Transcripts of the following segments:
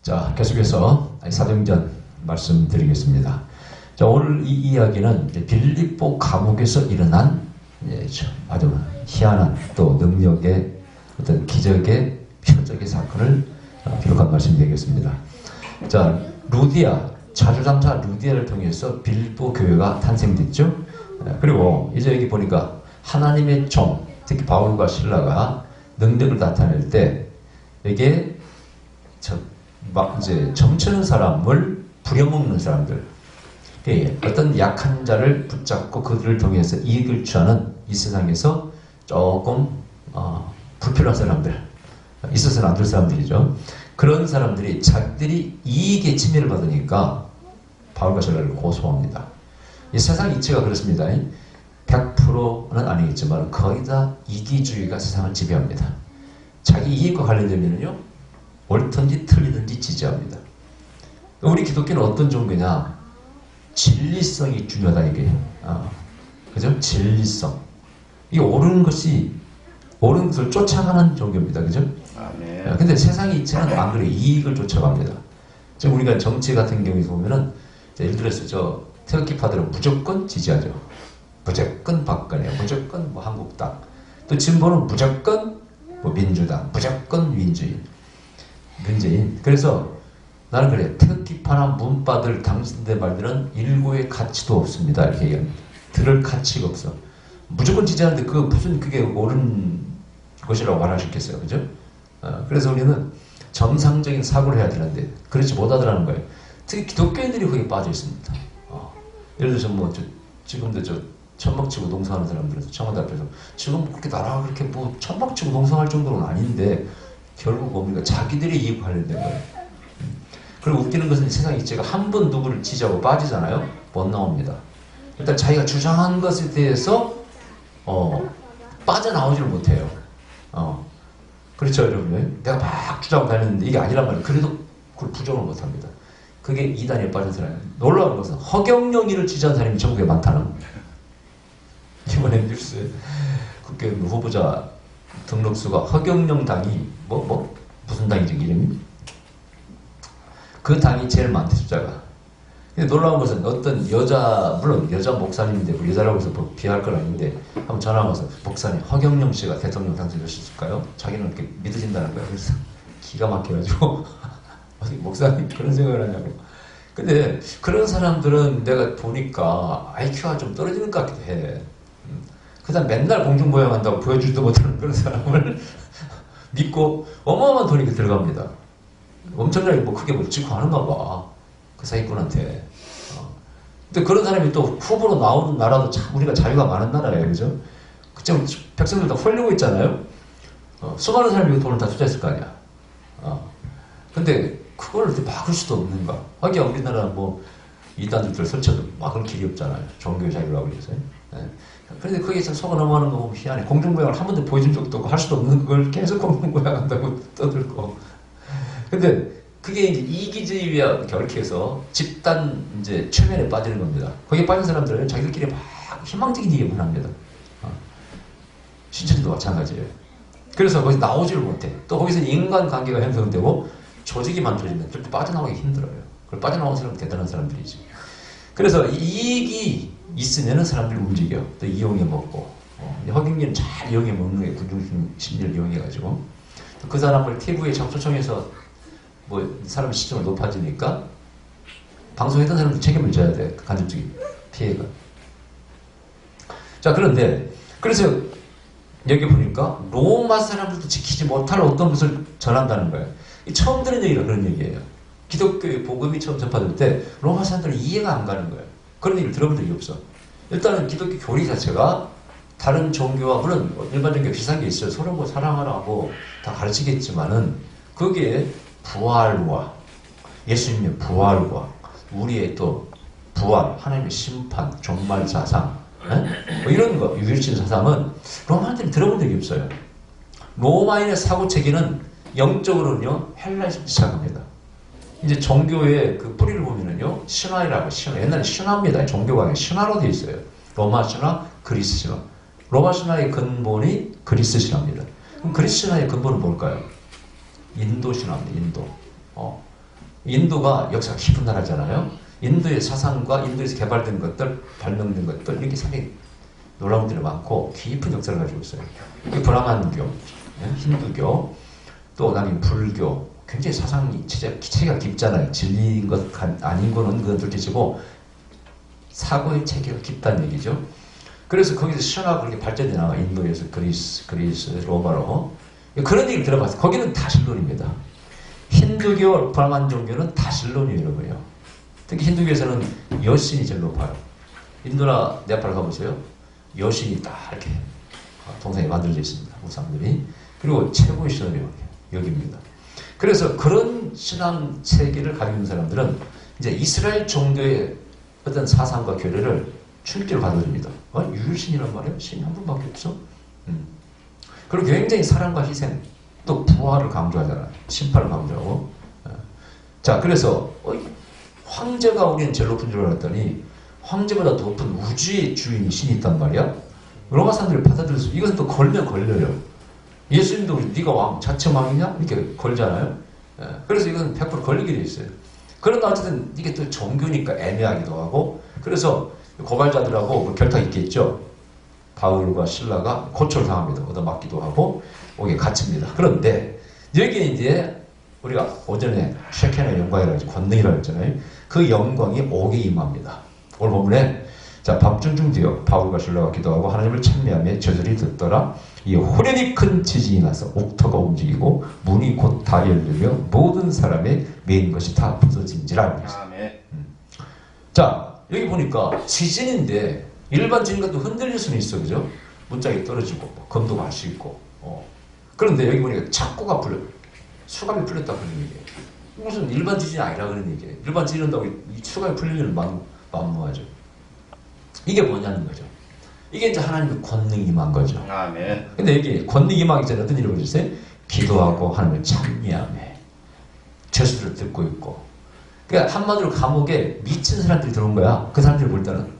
자, 계속해서 사도행전 말씀드리겠습니다. 자, 오늘 이 이야기는 빌립보 감옥에서 일어난 아주 희한한 또 능력의 어떤 기적의 표적의 사건을 기록한 말씀이 되겠습니다. 자, 루디아, 자주장자 루디아를 통해서 빌립보 교회가 탄생됐죠. 그리고 이제 여기 보니까 하나님의 종, 특히 바울과 실라가 능력을 나타낼 때 이게 막 이제 점치는 사람을 부려먹는 사람들, 어떤 약한 자를 붙잡고 그들을 통해서 이익을 취하는 이 세상에서 조금 불필요한 사람들, 있어서는 안 될 사람들이죠. 그런 사람들이 자기들이 이익의 침해를 받으니까 바울과 실라를 고소합니다. 이 세상 이치가 그렇습니다. 100%는 아니겠지만 거의 다 이기주의가 세상을 지배합니다. 자기 이익과 관련되면요, 옳든지 틀리든지 지지합니다. 우리 기독교는 어떤 종교냐? 진리성이 중요하다 이게. 그죠? 진리성. 이게 옳은 것을 쫓아가는 종교입니다. 그죠? 아멘. 근데 세상의 이치는 안 그래요. 이익을 쫓아갑니다. 지금 우리가 정치 같은 경우에 보면은, 예를 들어서 태극기파들은 무조건 지지하죠. 무조건 박근혜, 무조건 뭐 한국당. 또 진보는 무조건 뭐 민주당, 무조건 문재인. 그래서 나는 그래. 태극기파나 문파들 당신들 말들은 일고의 가치도 없습니다. 이렇게 얘기합니다. 들을 가치가 없어. 무조건 지지하는데 그게 옳은 것이라고 말할 수 있겠어요. 그죠? 그래서 우리는 정상적인 사고를 해야 되는데 그렇지 못하더라는 거예요. 특히 기독교인들이 거기에 빠져 있습니다. 예를 들어서 지금도 천막치고 농사하는 사람들에서 청와대 앞에서 지금 그렇게 나라가 그렇게 천막치고 농사할 정도는 아닌데 결국 뭡니까? 자기들이 이익 관련된 거예요. 그리고 웃기는 것은 세상 이치가 한 번 누구를 지지하고 빠지잖아요? 못 나옵니다. 일단 자기가 주장한 것에 대해서 빠져나오지를 못해요. 그렇죠, 여러분? 내가 막 주장하고 다녔는데 이게 아니란 말이에요. 그래도 그걸 부정을 못합니다. 그게 이단에 빠진 사람이에요. 놀라운 것은 허경영이를 지지한 사람이 전국에 많다는 겁니다. 이번에 뉴스에 국회의원 후보자 등록수가 허경영 당이 무슨 당이죠, 이름이? 그 당이 제일 많대, 숫자가. 근데 놀라운 것은 어떤 물론 여자 목사님인데 뭐 여자라고 해서 비할 건 아닌데 한번 전화 와서 목사님 허경영 씨가 대통령 당선되셨을까요? 자기는 이렇게 믿어진다는 거예요. 그래서 기가 막혀가지고 어떻게 목사님 그런 생각을 하냐고. 근데 그런 사람들은 내가 보니까 IQ가 좀 떨어지는 것 같기도 해. 그 다음 맨날 공중부양한다고 보여주지도 못하는 그런 사람을 믿고 어마어마한 돈이 들어갑니다. 엄청나게 크게 짓고 하는가 봐. 그 사기꾼한테. 근데 그런 사람이 또 후보로 나오는 나라도 참 우리가 자유가 많은 나라예요. 그죠? 지금 백성들 다 홀리고 있잖아요. 수많은 사람이 그 돈을 다 투자했을 거 아니야. 근데 그걸 막을 수도 없는가. 하기야 우리나라 이단들 설쳐도 막을 길이 없잖아요. 종교 자유라고 해서. 그런데 거기서 속아 넘어가는 거 보면 희한해. 공중부양을 한 번도 보여준 적도 없고 할 수도 없는 걸 계속 공중부양한다고 떠들고. 근데 그게 이제 이기주의와 결핍해서 집단 최면에 빠지는 겁니다. 거기에 빠진 사람들은 자기들끼리 막 희망적인 얘기만 합니다. 신천지도 마찬가지예요. 그래서 거기서 나오지를 못해. 또 거기서 인간관계가 형성되고 조직이 만들어지면 절대 빠져나오기 힘들어요. 그걸 빠져나오는 사람은 대단한 사람들이지. 그래서 이익이 있으면 사람들이 움직여. 또 이용해 먹고. 허경영은 잘 이용해 먹는 게 군중 심리를 이용해가지고. 그 사람을 TV에 접촉청해서 사람 시청이 높아지니까 방송했던 사람도 책임을 져야 돼. 그 간접적인 피해가. 자, 그런데 그래서 여기 보니까 로마 사람들도 지키지 못할 어떤 것을 전한다는 거예요. 처음 들은 얘기가 그런 얘기예요. 기독교의 복음이 처음 접하될 때 로마 사람들은 이해가 안 가는 거예요. 그런 얘기를 들어본 적이 없어. 일단은 기독교 교리 자체가 다른 종교와 물론 일반 종교 비슷한 게 있어요. 서로 사랑하라고 다 가르치겠지만은 거기에 부활과 예수님의 부활과 우리의 또 부활, 하나님의 심판, 종말 사상 이런 거, 유일신 사상은 로마인들이 들어본 적이 없어요. 로마인의 사고체계는 영적으로는요 헬라에서 시작합니다. 이제 종교의 그 뿌리를 보면은요 신화라고 옛날에 신화입니다. 종교가 아니라 신화로 되어 있어요. 로마 신화, 그리스 신화. 로마 신화의 근본이 그리스 신화입니다. 그럼 그리스 신화의 근본은 뭘까요? 인도 신화입니다. 인도. 인도가 역사가 깊은 나라잖아요. 인도의 사상과 인도에서 개발된 것들, 발명된 것들, 이렇게 상당히 놀라운 것들이 많고 깊은 역사를 가지고 있어요. 브라만교, 힌두교, 또 나는 불교, 굉장히 사상이 체계가 깊잖아요. 진리인 것 아닌 거는 그건 둘째치고 사고의 체계가 깊다는 얘기죠. 그래서 거기서 신화가 그렇게 발전이 나와. 인도에서 그리스, 로마로. 그런 얘기를 들어봤어요. 거기는 다 신론입니다. 힌두교, 브라만 종교는 다 신론이에요, 여러분요. 특히 힌두교에서는 여신이 제일 높아요. 인도나 네팔 가보세요. 여신이 딱 이렇게 동상에 만들어져 있습니다. 우상들이. 그리고 최고의 신원이 여기입니다. 그래서 그런 신앙 체계를 가지고 있는 사람들은 이제 이스라엘 종교의 어떤 사상과 교리를 충격을 받아줍니다. 유일신이란 말이에요? 신이 한 분밖에 없어? 그리고 굉장히 사랑과 희생, 또 부활을 강조하잖아요. 심판을 강조하고. 자, 그래서 황제가 우리는 제일 높은 줄 알았더니 황제보다 높은 우주의 주인이 신이 있단 말이야. 로마 사람들이 받아들일 수, 이것은 또 걸면 걸려요. 예수님도 네가 왕, 자체 왕이냐? 이렇게 걸잖아요. 그래서 이건 100% 걸리게 돼 있어요. 그러나 어쨌든 이게 또 종교니까 애매하기도 하고, 그래서 고발자들하고 결탁이 있겠죠. 바울과 신라가 고초를 당합니다. 얻어맞기도 하고 오게 갇힙니다. 그런데 여기에 이제 우리가 오전에 쉐켄의 영광이라고 했죠. 권능이라고 했잖아요. 그 영광이 옥에 임합니다. 오늘 본문에 자, 밤중중 되어 바울과 신라가 기도하고 하나님을 찬미하며 저절이 듣더라. 이 호련히 큰 지진이 나서 옥터가 움직이고 문이 곧 다 열리며 모든 사람의 메인 것이 다 부서진지라. 자, 여기 보니까 지진인데 일반 지진과도 흔들릴 수는 있어, 그죠? 문짝이 떨어지고 검도가 할 수 있고. 그런데 여기 보니까 착고가 풀려, 수갑이 풀렸다 그런 얘기예요. 무슨 일반 지진이 아니라 그런 얘기예요. 일반 지진은 다고 수갑이 풀리면 만무하죠. 이게 뭐냐는 거죠. 이게 이제 하나님의 권능이 임한 거죠. 아멘. 근데 여기 권능이 임하기 전에 어떤 일을 보셨어요? 기도하고 하나님을 찬미하며 죄수를 듣고 있고. 그러니까 한마디로 감옥에 미친 사람들이 들어온 거야. 그 사람들을 볼 때는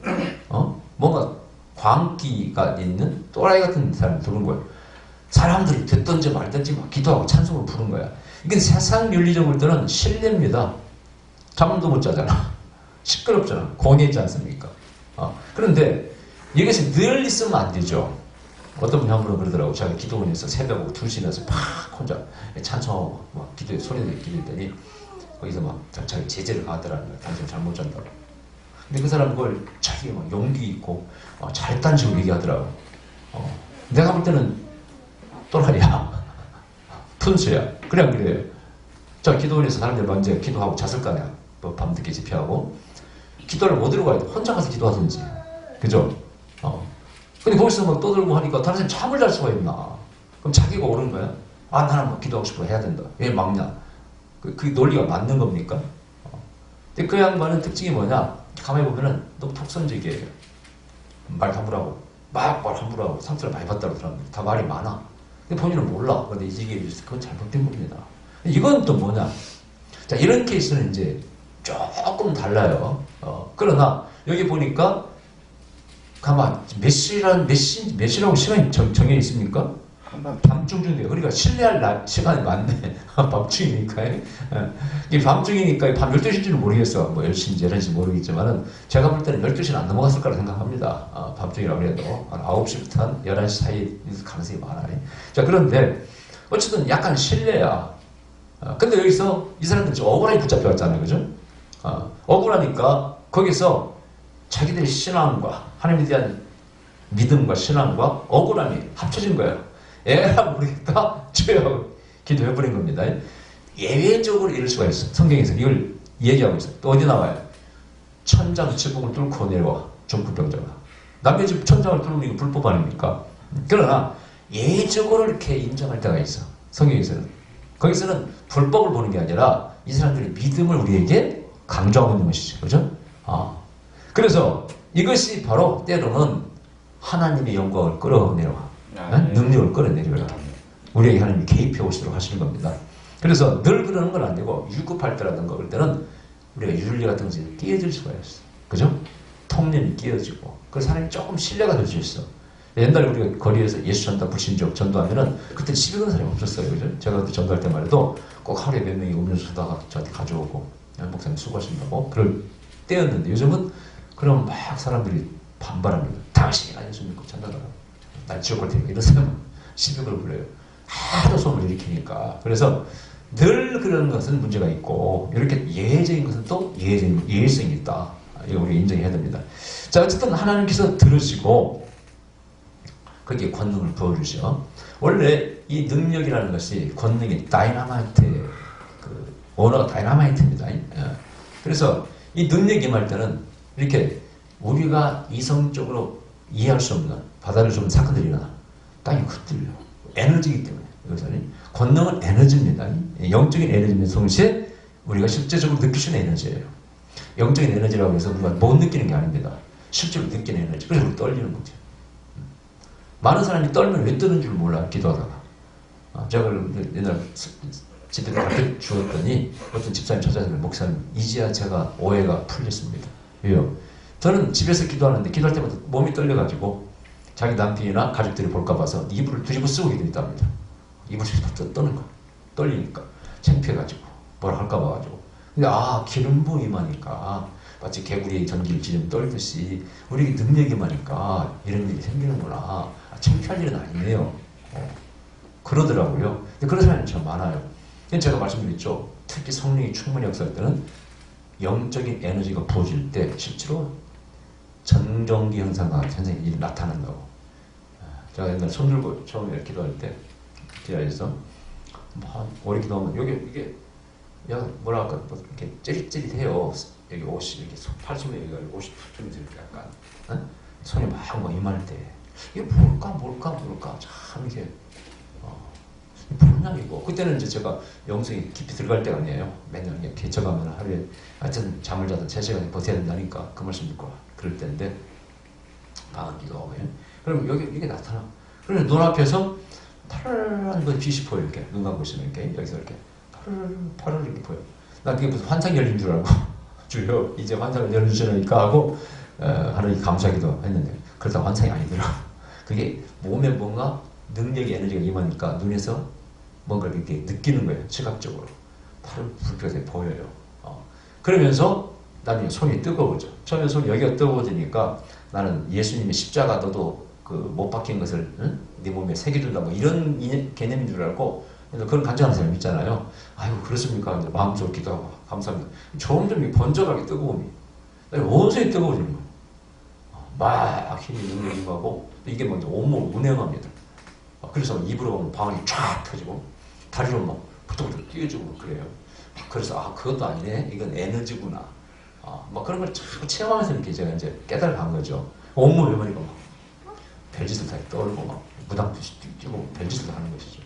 뭔가 광기가 있는 또라이 같은 사람이 들어온 거예요. 사람들이 듣든지 말든지 막 기도하고 찬송을 부른 거야. 이게 세상 윤리적으로 볼 때는 신뢰입니다. 잠도 못 자잖아. 시끄럽잖아. 공해지 않습니까? 그런데 이것이 늘 있으면 안 되죠. 어떤 분이 한 분은 그러더라고. 자기 기도원에서 새벽 2시에 나서 팍 혼자 찬송하고 막 기도에 소리 내고 기도했더니 거기서 막 자기 제재를 가하더라는 거야. 당신 잠 못 잔다고. 근데 그 사람은 그걸 자기 막 용기 있고 잘했다는 식으로 얘기하더라고. 내가 볼 때는 또라이야. 푼수야. 그래 안 그래요? 자, 기도원에서 사람들 먼저 기도하고 잤을 거 아니야. 뭐 밤늦게 집회하고. 기도를 못 들고 가야 돼. 혼자 가서 기도하든지. 그죠? 근데 거기서 막 떠들고 하니까 다른 사람이 잠을 잘 수가 있나? 그럼 자기가 옳은 거야? 나는 뭐 기도하고 싶어 해야 된다. 왜 막냐? 그 논리가 맞는 겁니까? 근데 그 양반은 특징이 뭐냐? 가만히 보면은 너무 톡선적이에요. 말 함부로 하고, 말 함부로 하고, 상처를 많이 받다고 사람들이 다 말이 많아. 근데 본인은 몰라. 근데 이 얘기해 주셔서 그건 잘못된 겁니다. 이건 또 뭐냐? 자, 이런 케이스는 이제 조금 달라요. 그러나 여기 보니까 가만 몇 시라고 시간이 정해 있습니까? 밤중중돼요. 그러니까 신뢰할 시간이 많네. 밤중이니까. 이게 밤중이니까 밤 12시인 줄은 모르겠어. 뭐 10시인지 11시인지 모르겠지만은 제가 볼 때는 12시는 안 넘어갔을 거라 생각합니다. 밤중이라고 해도 한 9시부터 한 11시 사이에 있을 가능성이 많아요. 자, 그런데 어쨌든 약간 신뢰야. 근데 여기서 이 사람들 좀 억울하게 붙잡혀 왔잖아요. 그죠? 억울하니까 거기서 자기들의 신앙과 하나님에 대한 믿음과 신앙과 억울함이 합쳐진 거예요. 에라 모르겠다. 주여 기도해버린 겁니다. 예외적으로 이럴 수가 있어. 성경에서 이걸 얘기하고 있어요. 또 어디 나와요? 천장 지붕을 뚫고 내려와. 중풍병자가. 남의 집 천장을 뚫는 게 불법 아닙니까? 그러나 예외적으로 이렇게 인정할 때가 있어. 성경에서는. 거기서는 불법을 보는 게 아니라 이 사람들의 믿음을 우리에게 강조하고 있는 것이죠. 그죠? 그래서 이것이 바로 때로는 하나님의 영광을 끌어내려와. 능력을 끌어내려와. 우리에게 하나님이 개입해 오시도록 하시는 겁니다. 그래서 늘 그러는 건 아니고 유급할 때라든가 그럴 때는 우리가 윤리 같은 것이 끼어질 수가 있어. 그죠? 통념이 끼어지고. 그래서 하나님이 조금 신뢰가 될 수 있어. 옛날에 우리가 거리에서 예수 전도 불신족 전도하면은 그때 시비 거는 사람이 없었어요. 그죠? 제가 그때 전도할 때만 해도 꼭 하루에 몇 명이 음료수 사다가 저한테 가져오고 목사님 수고하신다고 그럴 때였는데 요즘은 그럼 막 사람들이 반발합니다. 당신이 예수 믿고 전도하라. 난 지옥 갈 테니까 이런 사람은 시비 걸 불러요. 하도 소문을 일으키니까. 그래서 늘 그런 것은 문제가 있고 이렇게 예외적인 것은 또 예외성이 있다. 이거 우리가 인정해야 됩니다. 자, 어쨌든 하나님께서 들으시고 거기에 권능을 부어주셔. 원래 이 능력이라는 것이 권능이 다이나마이트, 그 언어가 다이나마이트입니다. 그래서 이 능력이 임할 때는 이렇게 우리가 이성적으로 이해할 수 없는 받아들일 수 없는 사건들이 일어나. 땅이 흔들려. 에너지이기 때문에. 이것은 권능은 에너지입니다. 영적인 에너지는 동시에 우리가 실제적으로 느낄 수 있는 에너지예요. 영적인 에너지라고 해서 우리가 못 느끼는 게 아닙니다. 실제로 느끼는 에너지. 그래서 우리 떨리는 거죠. 많은 사람이 떨면 왜 떠는 줄 몰라, 기도하다가. 제가 옛날 집에 가르쳐 주었더니 어떤 집사님 찾아서 목사님, 이제야 제가 오해가 풀렸습니다. 왜요? 저는 집에서 기도하는데 기도할 때마다 몸이 떨려가지고 자기 남편이나 가족들이 볼까 봐서 이불을 뒤집어 쓰고 기도했답니다. 이불을 뒤집어 떠는 거. 떨리니까. 창피해가지고. 뭐라 할까 봐가지고. 근데 기름 부음이 임하니까 마치 개구리의 전기를 지르면 떨듯이 우리 능력이 임하니까 이런 일이 생기는구나. 창피할 일은 아니네요. 그러더라고요. 근데 그런 사람이 참 많아요. 제가 말씀드렸죠. 특히 성령이 충분히 역사할 때는 영적인 에너지가 부어질 때 실제로 전정기 현상과 현상이 나타난다고. 제가 옛날 손들고 처음에 기도할 때 기도해서 오래 기도하면 이게 뭐라 할까 이렇게 찌릿찌릿해요. 여기 옷이 이렇게 팔꿈치 여기가 옷이 붙으면서 이렇게 약간 손이 막 임할 때 이게 뭘까 참 이게 분명이고 그때는 이제 제가 영성이 깊이 들어갈 때가 아니에요. 맨날 그냥 개척하면 하루에 하여튼 잠을 자도 3시간 버텨야 된다니까 그 말씀 듣고 그럴 때인데 방언 기도하고 그럼 여기 이게 나타나. 그래서 눈앞에서 파란 거 빛이 보여 이렇게 눈 감고 있으면 이렇게 여기서 이렇게 파란 이렇게 보여. 나 그게 무슨 환상 열린 줄 알고 주여 이제 환상을 열어주시니까 하고 하나님 감사하기도 했는데 그러다 환상이 아니더라. 그게 몸에 뭔가 능력의 에너지가 임하니까 눈에서 뭔가 이렇게 느끼는 거예요. 시각적으로. 바로 불빛이 보여요. 그러면서 나중에 손이 뜨거워져. 처음에 손이 여기가 뜨거워지니까 나는 예수님의 십자가도 그 못 박힌 것을 네 몸에 새겨준다 뭐 이런 개념인 줄 알고 그런 간절한 사람 있잖아요. 아이고 그렇습니까? 이제 마음속으로 기도하고 감사합니다. 점점 번져가게 뜨거움이 온몸이 뜨거워지는 거예요. 막 힘이 능력이 임하고 이게 먼저 온몸 운행합니다. 그래서 입으로 방울이 쫙 터지고 다리로 막 부들부들 뛰어주고 그래요. 그래서 그것도 아니네. 이건 에너지구나. 막 그런 걸 자꾸 체험하면서 이렇게 제가 이제 깨달아간 거죠. 온몸 외머리가 막 별짓을 다 떨고 막 무당듯이 뛰고 별짓을 하는 것이죠.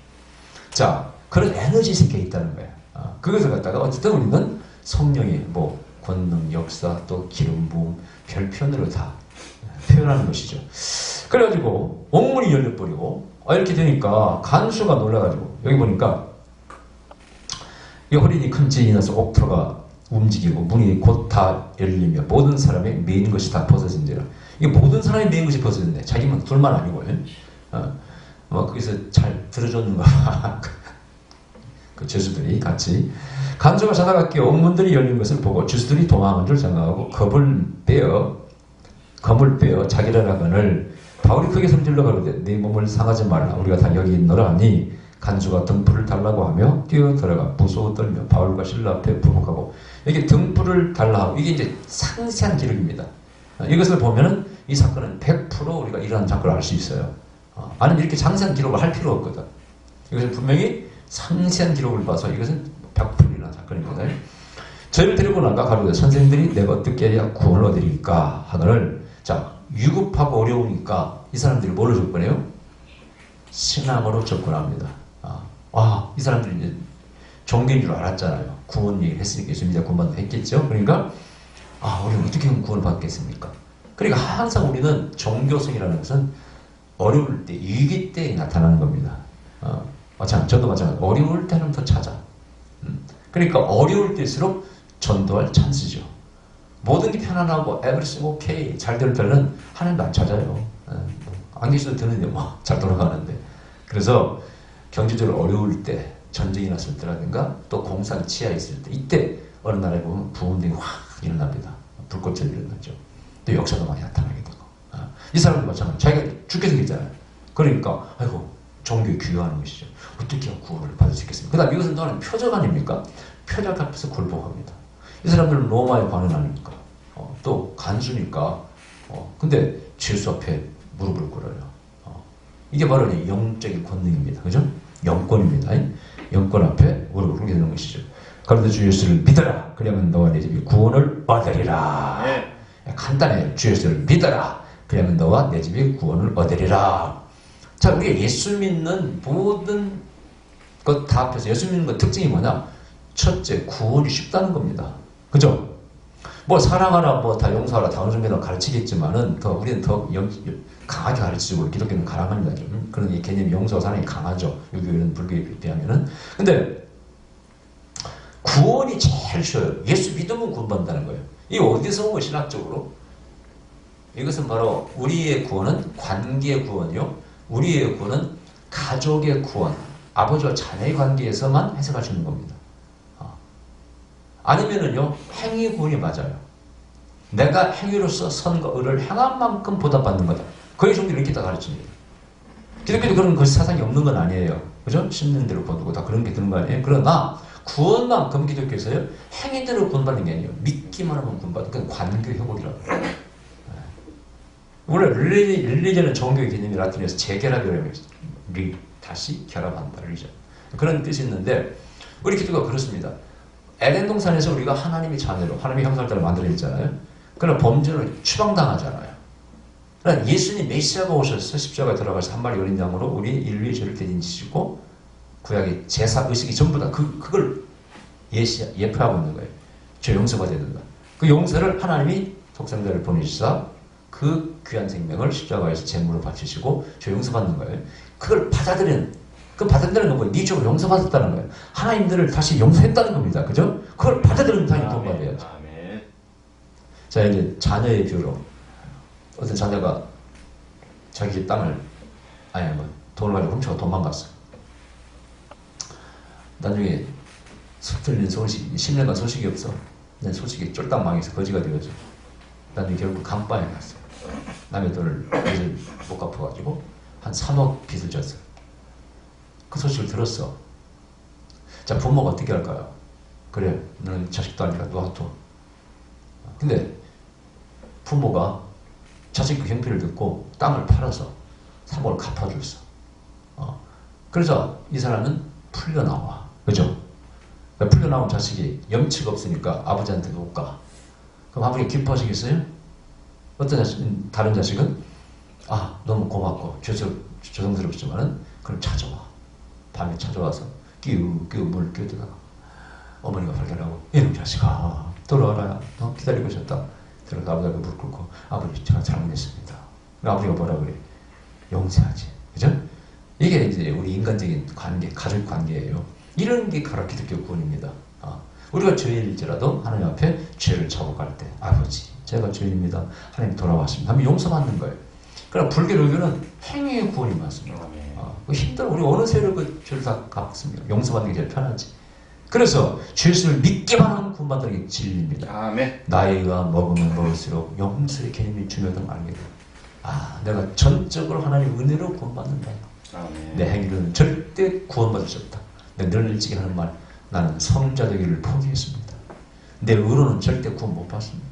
자, 그런 에너지 세계에 있다는 거예요. 그것을 갖다가 어쨌든 우리는 성령의 뭐 권능, 역사, 또 기름 부음, 별 표현으로 다 표현하는 것이죠. 그래가지고 옥문이 열려버리고 이렇게 되니까 간수가 놀라가지고 여기 보니까 이 허리니 큰 지진이 나서 옥터가 움직이고 문이 곧 다 열리며 모든 사람의 메인 것이 다 벗어진지라. 이게 모든 사람의 메인 것이 벗어진대. 자기만 둘만 아니고 거기서 잘 들어줬는가 그 죄수들이 같이 간수가 자다가 깨어 옥문들이 열린 것을 보고 죄수들이 도망한 줄 생각하고 검을 빼어 자기를 하거늘 바울이 크게 소리질러 가로되 네 몸을 상하지 말라 우리가 다 여기 있노라 하니 간수가 등불을 달라고 하며 뛰어들어가 무서워 떨며 바울과 실라 앞에 부복하고 이게 등불을 달라 하고 이게 이제 상세한 기록입니다. 이것을 보면은 이 사건은 100% 우리가 일어난 사건을 알 수 있어요. 아니 이렇게 상세한 기록을 할 필요 없거든. 이것은 분명히 상세한 기록을 봐서 이것은 100% 일어난 사건입니다. 저희를 데리고 나가 가로되 선생들이 내가 어떻게 해야 구원을 얻으리까 하거늘 자 위급하고 어려우니까 이 사람들이 뭘로 접근해요? 신앙으로 접근합니다. 이 사람들이 이제 종교인 줄 알았잖아요. 구원 얘기를 했으니까 예수님이 구원받는다 했겠죠. 그러니까 우리는 어떻게 하면 구원을 받겠습니까? 그러니까 항상 우리는 종교성이라는 것은 어려울 때, 위기 때에 나타나는 겁니다. 저도 마찬가지로 어려울 때는 더 찾아. 그러니까 어려울 때일수록 전도할 찬스죠. 모든 게 편안하고 everything okay 잘 될 때는 하나님도 안 찾아요. 안 계셔도 되는데 뭐 잘 돌아가는데. 그래서 경제적으로 어려울 때, 전쟁이 났을 때라든가 또 공산 치하에 있을 때, 이때 어느 나라에 보면 부흥들이 확 일어납니다. 불꽃처럼 일어나죠. 또 역사도 많이 나타나게 되고. 이 사람도 마찬가지. 자기가 죽게 생겼잖아요. 그러니까 아이고 종교에 귀화하는 것이죠. 어떻게 구원을 받을 수 있겠습니까? 그 다음 이것은 또한 표적 아닙니까? 표적 앞에서 굴복합니다. 이 사람들은 로마의 관원 아닙니까? 또 간수니까. 근데 죄수 앞에 무릎을 꿇어요. 이게 바로 영적인 권능입니다. 그죠? 영권입니다. 영권 앞에 무릎을 꿇게 되는 것이죠. 그런데 주 예수를 믿어라. 그러면 너와 내 집이 구원을 얻으리라. 네. 간단해요. 주 예수를 믿어라. 그러면 너와 내 집이 구원을 얻으리라. 자, 우리가 예수 믿는 모든 것 다 합해서 예수 믿는 것 특징이 뭐냐? 첫째, 구원이 쉽다는 겁니다. 그죠? 뭐 사랑하라, 뭐 다 용서하라, 다 어느 정도 가르치겠지만은 우리는 더 강하게 가르치고 기독교는 가랑합니다. 좀 그런 이 개념이 용서와 사랑이 강하죠. 유교는 불교에 비하면은. 근데 구원이 제일 쉬워요. 예수 믿으면 구원받는다는 거예요. 이게 어디서 온 거예요? 신학적으로? 이것은 바로 우리의 구원은 관계의 구원이요. 우리의 구원은 가족의 구원, 아버지와 자녀의 관계에서만 해석할 수 있는 겁니다. 아니면은요, 행위 구원이 맞아요. 내가 행위로서 선과 의를 행한 만큼 보답받는 거다. 거의 종교 이렇게 다 가르칩니다. 기독교도 그런 그 사상이 없는 건 아니에요. 그죠? 심는 대로 거두고 다 그런 게 드는 거 아니에요. 그러나 구원만큼 기독교에서요, 행위대로 구원받는 게 아니에요. 믿기만 하면 구원받는, 그건 관계 회복이라고 해요. 원래 릴리전은 종교의 개념이 라틴에서 재결합이라고 해요. 다시 결합한다. 릴리전. 그런 뜻이 있는데 우리 기독교가 그렇습니다. 에덴 동산에서 우리가 하나님의 자녀로, 하나님의 형상을 따라 만들어졌잖아요. 그러나 범죄로 추방당하잖아요. 그러나 예수님 메시아가 오셔서 십자가에 들어가서 한 마리 어린 양으로 우리 인류의 죄를 대신지시고 구약의 제사 의식이 전부 다 그걸 예표하고 있는 거예요. 죄 용서받아야 된다. 그 용서를 하나님이 독생자를 보내주사 그 귀한 생명을 십자가에서 제물로 바치시고 죄 용서받는 거예요. 그걸 받아들이는, 그 받아들이는 건 뭐예요? 네 죄를 용서받았다는 거예요. 하나님들을 다시 용서했다는 겁니다. 그죠? 그걸 받아들이는 당연히 구원받아야죠. 자, 이제 자녀의 비유로 어떤 자녀가 자기 집 땅을 돈을 가지고 훔쳐가 도망갔어. 나중에 들리는 소식, 10년간 소식이 없어. 내 소식이 쫄딱 망해서 거지가 되어져. 나중에 결국 강바에 갔어. 남의 돈을 빚을 못 갚아가지고 한 3억 빚을 졌어. 그 소식을 들었어. 자, 부모가 어떻게 할까요? 그래, 너는 자식도 아니까 놔둬. 근데 부모가 자식 그 형편을 듣고 땅을 팔아서 3억을 갚아줬어. 그래서 이 사람은 풀려나와. 그죠? 풀려나온 자식이 염치가 없으니까 아버지한테 못 가. 그럼 아버지가 기뻐하시겠어요? 어떤 자식, 다른 자식은 너무 고맙고 조성스럽지만은 그럼 찾아와. 밤에 찾아와서 끼우 물 끼우다가 어머니가 발견하고 이놈 자식아 돌아와라. 기다리고 있었다. 들어가 아버지가 물 끓고 아버지 제가 잘못했습니다. 아버지가 뭐라 그래? 용서하지. 그죠? 이게 이제 우리 인간적인 관계, 가족 관계예요. 이런 게 바로 기독교 구원입니다. 우리가 죄인일지라도 하나님 앞에 죄를 자복할 때 아버지 제가 죄인입니다. 하나님 돌아왔습니다. 하면 용서받는 거예요. 그러나 불교는 행위의 구원이 많습니다. 힘들어. 우리 어느 세력 그 죄를 다 갚습니다. 용서받는 게 제일 편하지. 그래서 죄수를 믿기만 하면 구원받는 게 진리입니다. 아멘. 나이가 먹으면 먹을수록 용서의 개념이 중요하다는 걸 알게 돼요. 내가 전적으로 하나님 은혜로 구원받는다. 아멘. 내 행위로는 절대 구원받을 수 없다. 내가 늘 일찍이 하는 말, 나는 성자 되기를 포기했습니다. 내 의로는 절대 구원 못 받습니다.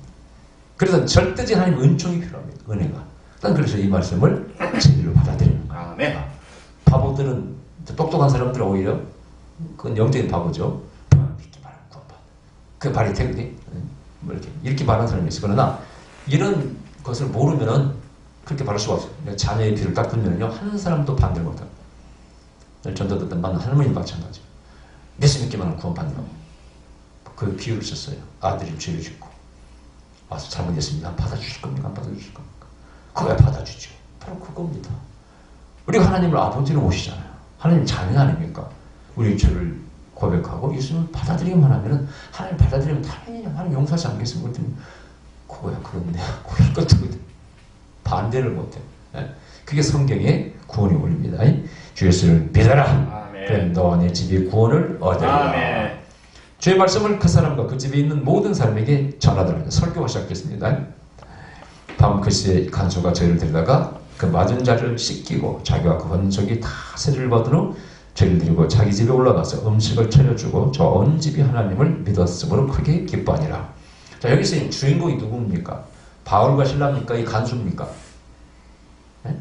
그래서 절대적인 하나님 은총이 필요합니다. 은혜가. 난 그래서 이 말씀을 진리로 받아들이는 거예요. 아멘. 바보들은, 똑똑한 사람들은 오히려 그건 영적인 바보죠. 믿기 바라는 구원받. 그 말이 되겠니? 뭐 이렇게 말하는 사람이 있어. 그러나 이런 것을 모르면은 그렇게 말할 수가 없어요. 자녀의 비를 딱 들면요 한 사람도 반대를 못합니다. 전도 듣던 반 할머니 마찬가지. 예수 믿기만 하면 구원받는다고. 그 비유를 썼어요. 아들이 죄를 짓고 와서 잘못했습니다. 받아주실 겁니까? 안 받아주실 겁니까? 그거야 받아주죠. 바로 그겁니다. 우리가 하나님을 아버지로 모시잖아요. 하나님 자녀 아닙니까? 우리 죄를 고백하고 예수님을 받아들이기만 하면은 하나님 받아들이면 당연히 하나님 용서하지 않겠습니까? 그거야 그건 내가 고일 것도 반대를 못해. 예. 그게 성경의 구원의 원리입니다. 주 예수를 믿어라. 그럼 너와 내 집이 구원을 얻으리라. 주의 말씀을 그 사람과 그 집에 있는 모든 사람에게 전하더라. 설교가 시작됐습니다. 밤 그 시에 간수가 저희를 데려다가 그 맞은 자를 씻기고 자기와 그 권속이 다 세례를 받은 후 죄를 드리고 자기 집에 올라가서 음식을 차려주고 저 온 집이 하나님을 믿었으므로 크게 기뻐하니라. 자, 여기서 주인공이 누굽니까? 바울과 실라입니까? 이 간수입니까? 네?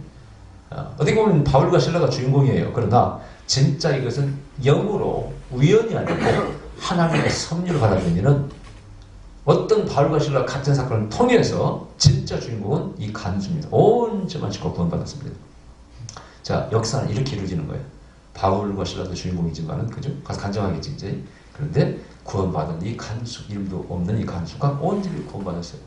어떻게 보면 바울과 실라가 주인공이에요. 그러나 진짜 이것은 영으로 우연이 아니고 하나님의 섭리를 받아들이는 어떤 바울과 실라 같은 사건을 통해서 진짜 주인공은 이 간수입니다. 온 집안 식구가 구원받았습니다. 자, 역사는 이렇게 이루어지는 거예요. 바울과 실라도 주인공이지만은, 그죠? 가서 간증하겠지, 이제. 그런데 구원받은 이 간수, 이름도 없는 이 간수가 온 집이 구원받았어요.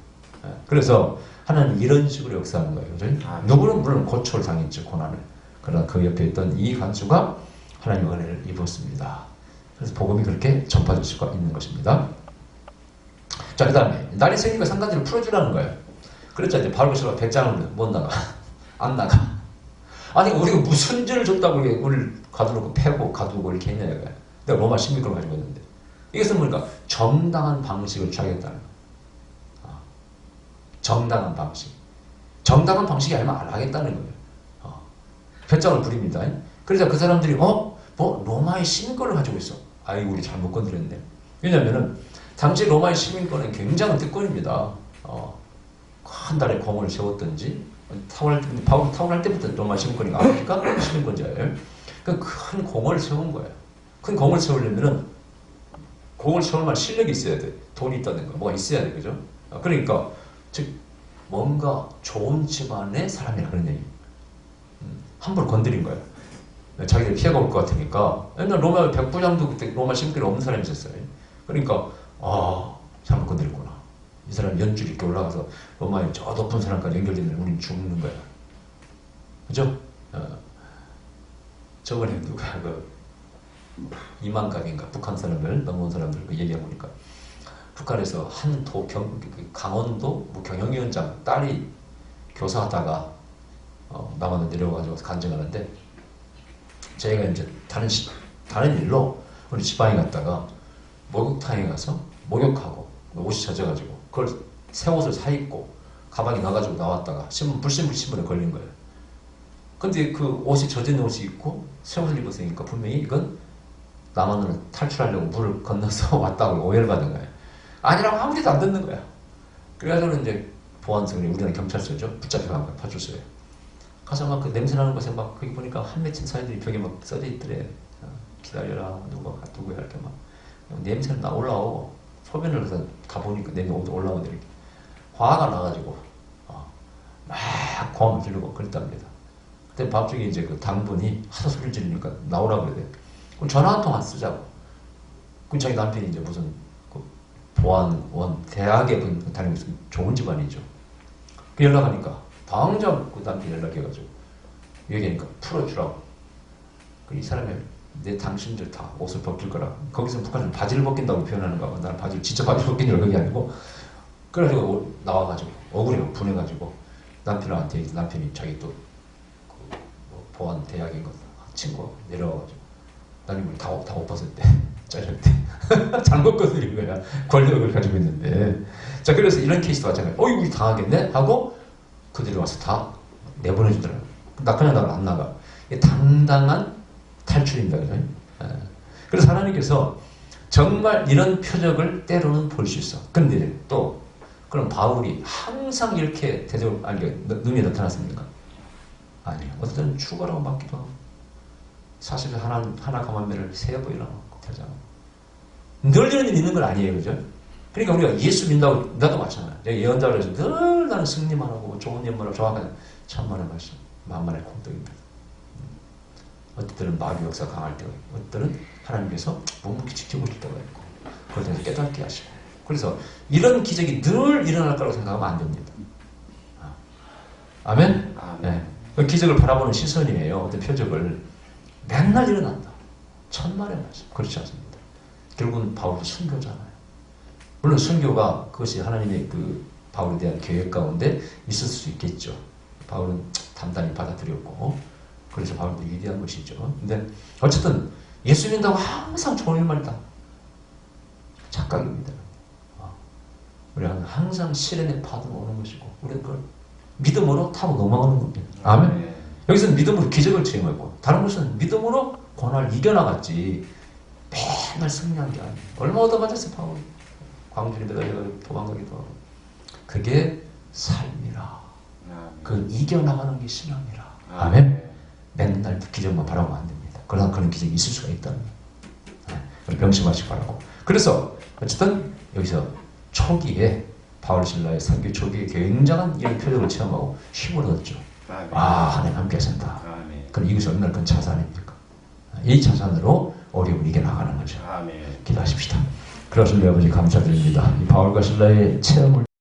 그래서 하나님 이런 식으로 역사하는 거예요. 그죠? 누구는 물론 고초를 당했죠, 고난을. 그러나 그 옆에 있던 이 간수가 하나님의 은혜를 입었습니다. 그래서 복음이 그렇게 전파될 수가 있는 것입니다. 자, 그 다음에 날이 새니까 상관들을 풀어주라는 거예요. 그랬죠. 이제 바울과 실라가 배짱을 못 나가. 안 나가. 아니, 우리가 무슨 죄를 줬다고 우리를 가두고 패고 가두고 이렇게 했냐, 이거야. 내가 로마 신비권을 가지고 있는데. 이것은 뭡니까? 정당한 방식을 취하겠다는 거예요. 정당한 방식. 정당한 방식이 아니면 안 하겠다는 거예요. 배짱을 부립니다. 그래서 그 사람들이, 뭐, 로마의 시민권을 가지고 있어. 아이고, 우리 잘못 건드렸네. 왜냐면은, 당시 로마의 시민권은 굉장한 특권입니다. 한 달에 공을 세웠든지, 바울이 타운할 때부터 로마 시민권이 아프리카 시민권자예요. 그러니까 큰 공을 세운 거예요. 큰 공을 세우려면은, 공을 세울 만한 실력이 있어야 돼. 돈이 있다든가, 뭐가 있어야 돼. 그죠? 그러니까, 즉, 뭔가 좋은 집안의 사람이라 그런 얘기. 함부로 건드린 거예요. 자기들 피해가 올 것 같으니까. 옛날 로마 백부장도 그때 로마 시민권이 없는 사람이 있었어요. 그러니까, 잘못 건드렸구나. 이 사람 연줄 이렇게 올라가서 로마의 저 높은 사람까지 연결되면 우린 죽는 거야. 그죠? 저번에 누가 이만갑인가 북한 사람들 넘어온 사람들 얘기하고 보니까 북한에서 한 강원도 경영위원장 딸이 교사하다가 남한으로 내려와가지고 간증하는데 저희가 이제 다른 일로 우리 지방에 갔다가 목욕탕에 가서 목욕하고 옷이 젖어가지고 그걸 새 옷을 사 입고 가방에 넣어가지고 나왔다가 불신불신물에 걸린 거예요. 근데 그 옷이 젖은 옷이 있고 새 옷을 입었으니까 분명히 이건 남한으로 탈출하려고 물을 건너서 왔다고 오해를 받은 거예요. 아니라고 아무리도 안 듣는 거야. 그래가지고 이제 보안성이 우리나라 경찰서죠. 붙잡혀간 거야. 파출소에. 가서 막 그 냄새 나는 곳에 막 거기 보니까 한 맺힌 사이들이 벽에 막 써져 있더래. 기다려라. 누구야 이렇게 막 냄새는 올라오고 소변을 해서 가보니까 냄새 올라오는데 이렇게 화가 나가지고 막 고함을 지르고 그랬답니다. 그때 밤중에 이제 그 당분이 하도 소리를 지르니까 나오라고 그래요. 그럼 전화 한 통 안 쓰자고. 그 자기 남편이 이제 무슨 그 보안원 대학에 다니고 있으면 좋은 집안이죠. 그 연락하니까 당장 그 남편이 연락해가지고 얘기하니까 풀어주라고. 이 사람이 내 당신들 다 옷을 벗길 거라. 거기서 북한은 바지를 벗긴다고 표현하는 거고 나는 진짜 바지를 벗긴 줄 그게 아니고 그래가지고 나와가지고 억울해요. 분해가지고 남편이 자기 또 그 보안 대학인 거 친구가 내려와가지고 나는 우리 다 옷 벗었대. 자를 때 잘못 건드린 거야. 권력을 가지고 있는데. 자, 그래서 이런 케이스도 마찬가지야. 우리 당하겠네 하고 그들이 와서 다 내보내주더라고. 나 그냥 나를 안 나가. 이게 당당한 탈출입니다. 그죠? 그래서 하나님께서 정말 이런 표적을 때로는 볼 수 있어. 근데 또 그럼 바울이 항상 이렇게 눈이 나타났습니까? 아니에요. 어떤 때는 죽어라고 맞기도 하고 사실 하나 가만매를 3번 일어나고 되잖아. 늘 이런 일이 있는 건 아니에요. 그죠? 그러니까 우리가 예수 믿는다고 나도 마찬가지야. 내가 예언자로 해서 늘 나는 승리만 하고 좋은 예물을 정확한 천만의 말씀 만만의 공덕입니다. 어떤 때는 마귀 역사 강할 때가 있고 어떤 때는 하나님께서 묵묵히 지켜보실 때가 있고 그걸 통해서 깨닫게 하시고 그래서 이런 기적이 늘 일어날 거라고 생각하면 안 됩니다. 아멘? 네. 그 기적을 바라보는 시선이에요. 어떤 표적을 맨날 일어난다. 천만의 말씀. 그렇지 않습니다. 결국은 바울도 순교잖아요. 물론 순교가 그것이 하나님의 그 바울에 대한 계획 가운데 있을 수 있겠죠. 바울은 단단히 받아들였고 그래서 바울도 위대한 것이죠. 근데 어쨌든 예수 믿는다고 항상 좋은 일만 있다. 착각입니다. 우리는 항상 시련의 파도가 오는 것이고 우리는 그걸 믿음으로 타고 넘어가는 겁니다. 아멘. 여기서는 믿음으로 기적을 체험하고 다른 것은 믿음으로 고난을 이겨나갔지 맨날 승리한 게 아니에요. 얼마 얻어맞았어요. 바울. 광주에 매달려가지고 도망가기도 하고. 그게 삶이라. 그 이겨나가는 게 신앙이라. 아멘. 맨날 기적만 바라보면 안 됩니다. 그러나 그런 기적이 있을 수가 있다는 거예요. 명심하시기 바라고. 그래서 어쨌든 여기서 초기에 바울 신라의 선교 초기에 굉장한 이런 표적을 체험하고 힘을 얻었죠. 하나님 함께 하신다. 그럼 이것이 얼마나 큰 자산입니까? 이 자산으로 어려움을 이겨나가는 거죠. 기도하십시다. 그러신 우리 아버지 감사드립니다. 이 바울과 신라의 체험을